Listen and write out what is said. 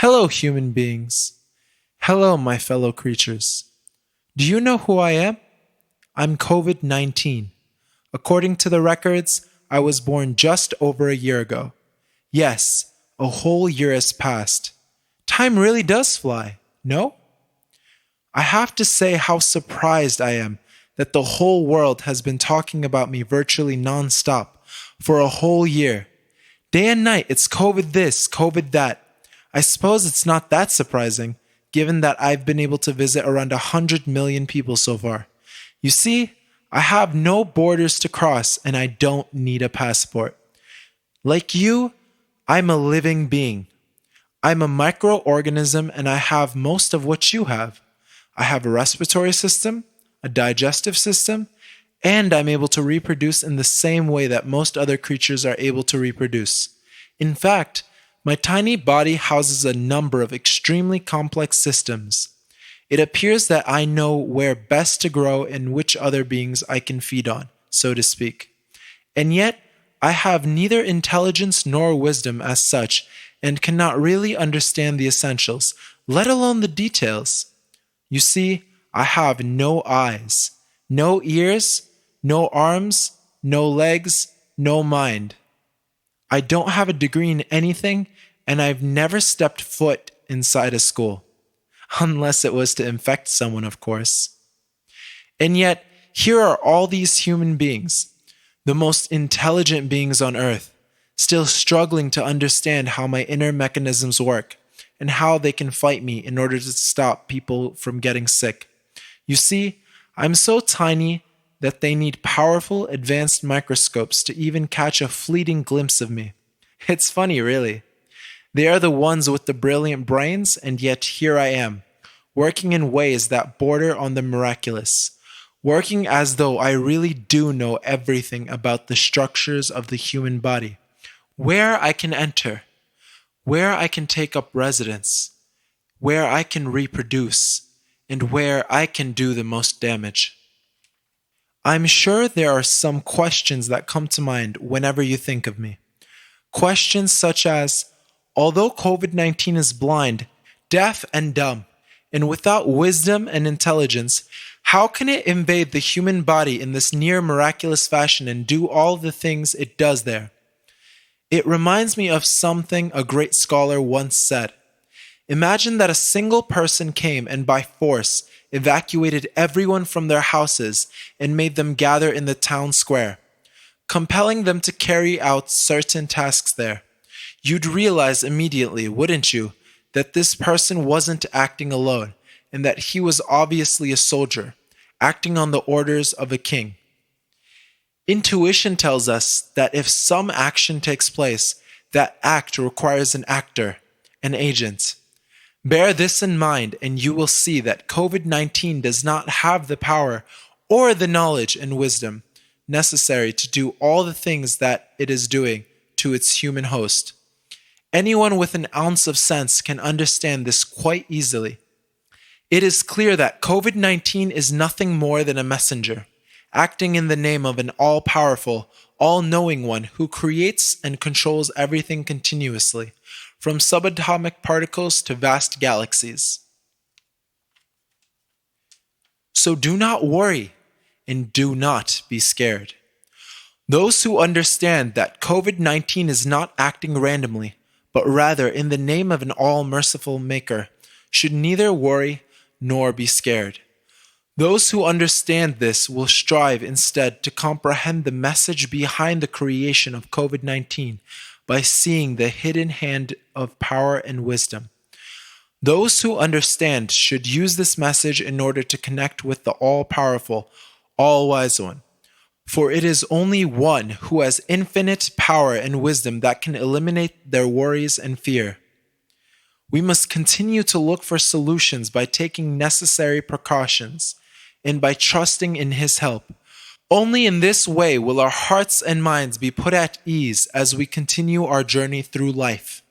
Hello, human beings. Hello, my fellow creatures. Do you know who I am? I'm COVID-19. According to the records, I was born just over a year ago. Yes, a whole year has passed. Time really does fly, no? I have to say how surprised I am that the whole world has been talking about me virtually nonstop for a whole year. Day and night, it's COVID this, COVID that. I suppose it's not that surprising, given that I've been able to visit around 100 million people so far. You see, I have no borders to cross and I don't need a passport. Like you, I'm a living being. I'm a microorganism and I have most of what you have. I have a respiratory system, a digestive system, and I'm able to reproduce in the same way that most other creatures are able to reproduce. In fact, my tiny body houses a number of extremely complex systems. It appears that I know where best to grow and which other beings I can feed on, so to speak. And yet, I have neither intelligence nor wisdom as such and cannot really understand the essentials, let alone the details. You see, I have no eyes, no ears, no arms, no legs, no mind. I don't have a degree in anything, and I've never stepped foot inside a school. Unless it was to infect someone, of course. And yet, here are all these human beings, the most intelligent beings on Earth, still struggling to understand how my inner mechanisms work and how they can fight me in order to stop people from getting sick. You see, I'm so tiny that they need powerful, advanced microscopes to even catch a fleeting glimpse of me. It's funny, really. They are the ones with the brilliant brains, and yet here I am, working in ways that border on the miraculous, working as though I really do know everything about the structures of the human body, where I can enter, where I can take up residence, where I can reproduce, and where I can do the most damage. I'm sure there are some questions that come to mind whenever you think of me. Questions such as, although COVID-19 is blind, deaf, and dumb, and without wisdom and intelligence, how can it invade the human body in this near miraculous fashion and do all the things it does there? It reminds me of something a great scholar once said. Imagine that a single person came and by force evacuated everyone from their houses and made them gather in the town square, compelling them to carry out certain tasks there. You'd realize immediately, wouldn't you, that this person wasn't acting alone and that he was obviously a soldier, acting on the orders of a king. Intuition tells us that if some action takes place, that act requires an actor, an agent. Bear this in mind and you will see that COVID-19 does not have the power or the knowledge and wisdom necessary to do all the things that it is doing to its human host. Anyone with an ounce of sense can understand this quite easily. It is clear that COVID-19 is nothing more than a messenger, acting in the name of an all-powerful, all-knowing one who creates and controls everything continuously, from subatomic particles to vast galaxies. So do not worry and do not be scared. Those who understand that COVID-19 is not acting randomly, but rather in the name of an all-merciful maker, should neither worry nor be scared. Those who understand this will strive instead to comprehend the message behind the creation of COVID-19 by seeing the hidden hand of power and wisdom. Those who understand should use this message in order to connect with the all-powerful, all-wise one. For it is only one who has infinite power and wisdom that can eliminate their worries and fear. We must continue to look for solutions by taking necessary precautions and by trusting in His help. Only in this way will our hearts and minds be put at ease as we continue our journey through life.